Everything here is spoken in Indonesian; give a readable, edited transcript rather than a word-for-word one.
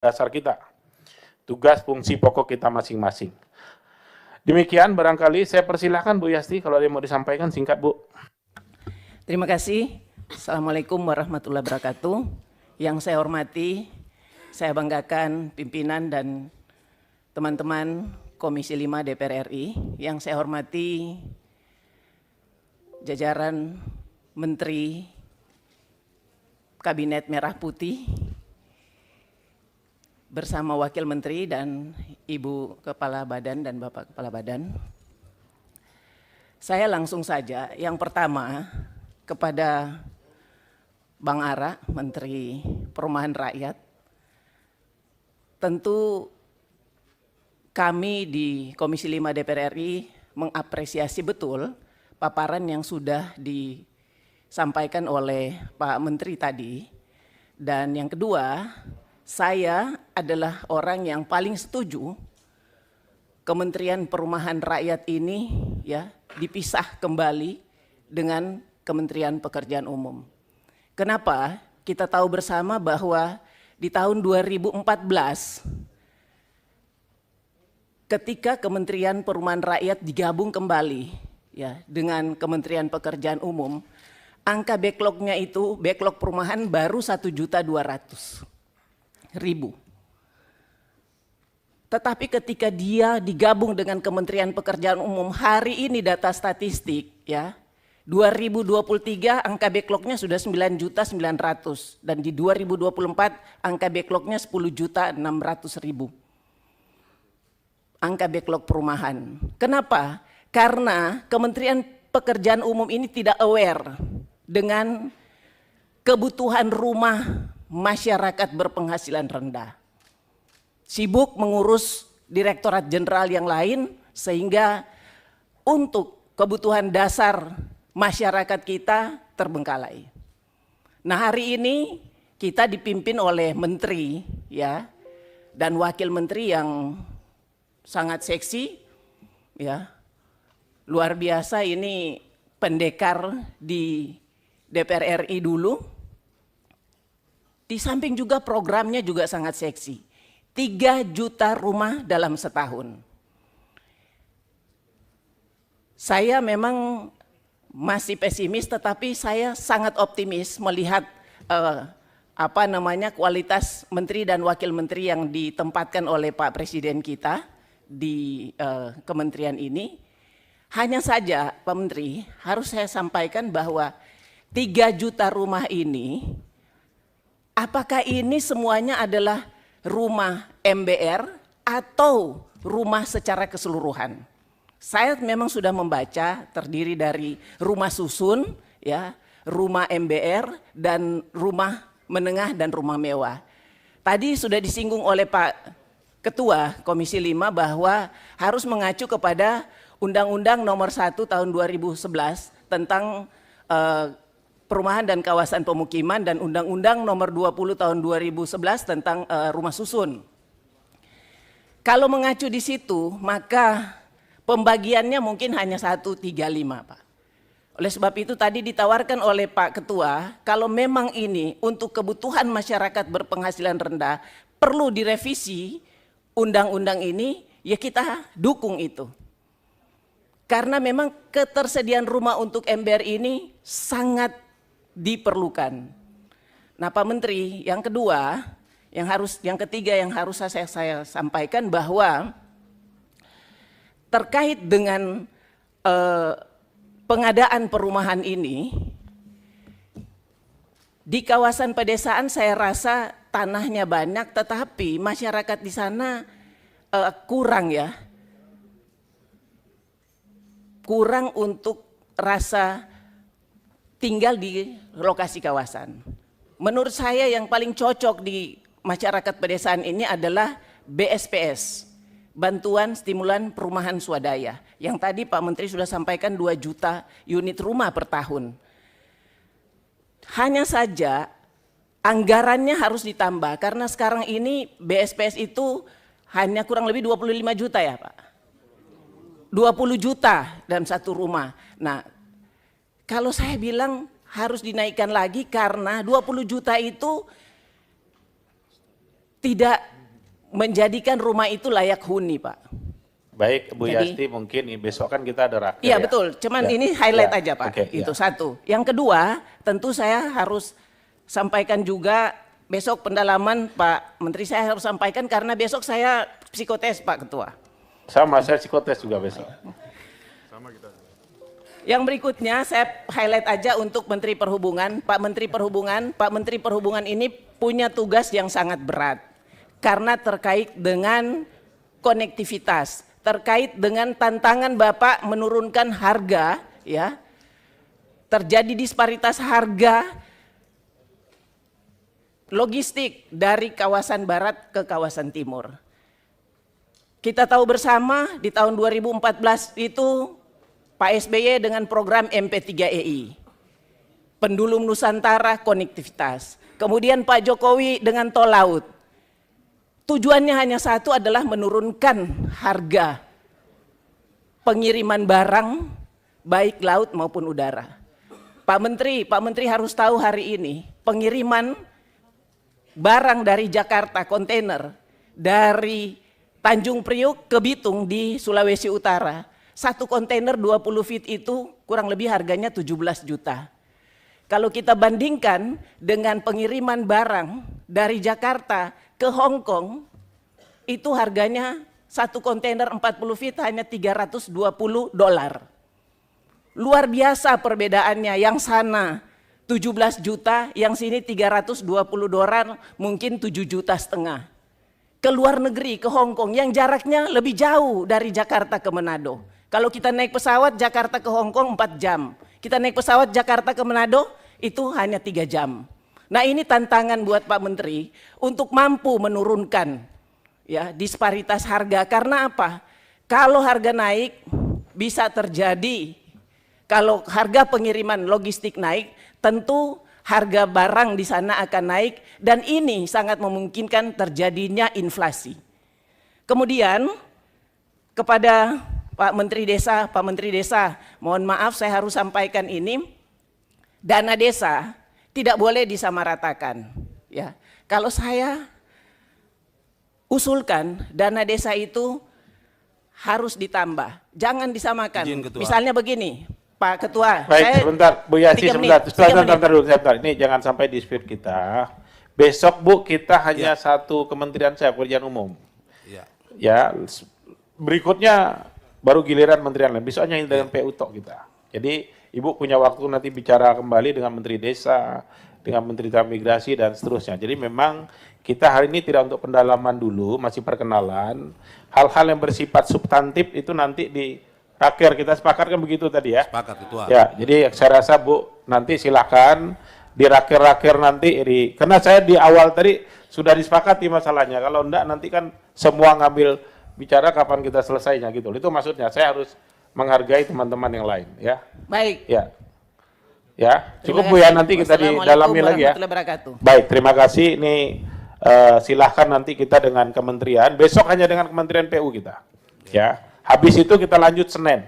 dasar kita, tugas fungsi pokok kita masing-masing. Demikian barangkali saya persilahkan Bu Yasti kalau ada yang mau disampaikan singkat Bu. Terima kasih. Assalamualaikum warahmatullahi wabarakatuh. Yang saya hormati, saya banggakan pimpinan dan teman-teman Komisi 5 DPR RI. Yang saya hormati jajaran Menteri Kabinet Merah Putih bersama Wakil Menteri dan Ibu Kepala Badan dan Bapak Kepala Badan. Saya langsung saja, yang pertama kepada Bang Ara, Menteri Perumahan Rakyat. Tentu kami di Komisi 5 DPR RI mengapresiasi betul paparan yang sudah disampaikan oleh Pak Menteri tadi. Dan yang kedua, saya adalah orang yang paling setuju Kementerian Perumahan Rakyat ini ya dipisah kembali dengan Kementerian Pekerjaan Umum. Kenapa? Kita tahu bersama bahwa di tahun 2014 ketika Kementerian Perumahan Rakyat digabung kembali ya dengan Kementerian Pekerjaan Umum, angka backlognya itu backlog perumahan baru 1.200.000. Tetapi ketika dia digabung dengan Kementerian Pekerjaan Umum, hari ini data statistik ya 2023 angka backlognya sudah 9.900.000 dan di 2024 angka backlognya 10.600.000. Angka backlog perumahan. Kenapa? Karena Kementerian Pekerjaan Umum ini tidak aware dengan kebutuhan rumah masyarakat berpenghasilan rendah. Sibuk mengurus direktorat jenderal yang lain sehingga untuk kebutuhan dasar masyarakat kita terbengkalai. Nah, hari ini kita dipimpin oleh menteri ya dan wakil menteri yang sangat seksi ya. Luar biasa, ini pendekar di DPR RI dulu. Di samping juga programnya juga sangat seksi. 3 juta rumah dalam setahun. Saya memang masih pesimis tetapi saya sangat optimis melihat kualitas menteri dan wakil menteri yang ditempatkan oleh Pak Presiden kita di kementerian ini. Hanya saja Pak Menteri harus saya sampaikan bahwa 3 juta rumah ini, apakah ini semuanya adalah rumah MBR atau rumah secara keseluruhan? Saya memang sudah membaca terdiri dari rumah susun, ya, rumah MBR dan rumah menengah dan rumah mewah. Tadi sudah disinggung oleh Pak Ketua Komisi 5 bahwa harus mengacu kepada Undang-Undang Nomor 1 Tahun 2011 tentang Perumahan dan Kawasan Pemukiman dan Undang-Undang Nomor 20 Tahun 2011 tentang rumah susun. Kalau mengacu di situ, maka pembagiannya mungkin hanya 1/3/5, Pak. Oleh sebab itu tadi ditawarkan oleh Pak Ketua, kalau memang ini untuk kebutuhan masyarakat berpenghasilan rendah perlu direvisi undang-undang ini, ya kita dukung itu. Karena memang ketersediaan rumah untuk MBR ini sangat diperlukan. Nah, Pak Menteri, yang kedua, yang ketiga yang harus saya sampaikan bahwa terkait dengan pengadaan perumahan ini di kawasan pedesaan saya rasa tanahnya banyak tetapi masyarakat di sana kurang untuk rasa tinggal di lokasi kawasan. Menurut saya yang paling cocok di masyarakat pedesaan ini adalah BSPS, Bantuan Stimulan Perumahan Swadaya. Yang tadi Pak Menteri sudah sampaikan 2 juta unit rumah per tahun. Hanya saja anggarannya harus ditambah karena sekarang ini BSPS itu hanya kurang lebih 25 juta ya Pak. 20 juta dalam satu rumah. Nah, kalau saya bilang harus dinaikkan lagi karena 20 juta itu tidak menjadikan rumah itu layak huni, Pak. Baik, Bu Jadi- Yasti, mungkin besok kan kita ada raker Iya ya. betul, cuman Ya. ini highlight Ya. aja Pak, Oke, itu ya. satu. Yang kedua, tentu saya harus sampaikan juga besok pendalaman Pak Menteri, saya harus sampaikan karena besok saya psikotes Pak Ketua. Sama, saya psikotes juga besok. Yang berikutnya saya highlight aja untuk Menteri Perhubungan. Pak Menteri Perhubungan ini punya tugas yang sangat berat karena terkait dengan konektivitas, terkait dengan tantangan Bapak menurunkan harga, ya. Terjadi disparitas harga logistik dari kawasan barat ke kawasan timur. Kita tahu bersama di tahun 2014 itu Pak SBY dengan program MP3EI, Pendulum Nusantara Konektivitas. Kemudian Pak Jokowi dengan tol laut. Tujuannya hanya satu adalah menurunkan harga pengiriman barang baik laut maupun udara. Pak Menteri harus tahu hari ini pengiriman barang dari Jakarta kontainer dari Tanjung Priuk ke Bitung di Sulawesi Utara. Satu kontainer 20 feet itu kurang lebih harganya 17 juta. Kalau kita bandingkan dengan pengiriman barang dari Jakarta ke Hong Kong, itu harganya satu kontainer 40 feet hanya $320. Luar biasa perbedaannya, yang sana 17 juta, yang sini $320, mungkin 7,5 juta. Ke luar negeri, ke Hong Kong, yang jaraknya lebih jauh dari Jakarta ke Manado. Kalau kita naik pesawat Jakarta ke Hong Kong 4 jam. Kita naik pesawat Jakarta ke Manado itu hanya 3 jam. Nah ini tantangan buat Pak Menteri untuk mampu menurunkan ya disparitas harga. Karena apa? Kalau harga naik bisa terjadi, kalau harga pengiriman logistik naik, tentu harga barang di sana akan naik dan ini sangat memungkinkan terjadinya inflasi. Kemudian kepada Pak Menteri Desa, mohon maaf saya harus sampaikan ini, dana desa tidak boleh disamaratakan. Ya, kalau saya usulkan dana desa itu harus ditambah, jangan disamakan. Misalnya begini, Pak Ketua. Baik, sebentar, Bu Yasti, sebentar dulu. Ini jangan sampai dispute kita. Besok Bu, kita hanya satu kementerian saya, pekerjaan umum. Ya, berikutnya baru giliran kementerian lain. Besok hanya dengan PU tok kita. Jadi Ibu punya waktu nanti bicara kembali dengan Menteri Desa, dengan Menteri Transmigrasi dan seterusnya. Jadi memang kita hari ini tidak untuk pendalaman dulu, masih perkenalan. Hal-hal yang bersifat substantif itu nanti di raker, kita sepakatkan begitu tadi ya. Sepakat Ketua. Ya, jadi saya rasa Bu nanti silakan di raker-raker nanti karena saya di awal tadi sudah disepakati masalahnya. Kalau enggak nanti kan semua ngambil bicara kapan kita selesainya gitu. Itu maksudnya saya harus menghargai teman-teman yang lain ya. Baik. Ya. Ya, cukup Bu ya, nanti kita didalami lagi ya. Baik, terima kasih. Ini silahkan nanti kita dengan kementerian. Besok hanya dengan Kementerian PU kita. Ya. Habis itu kita lanjut Senin.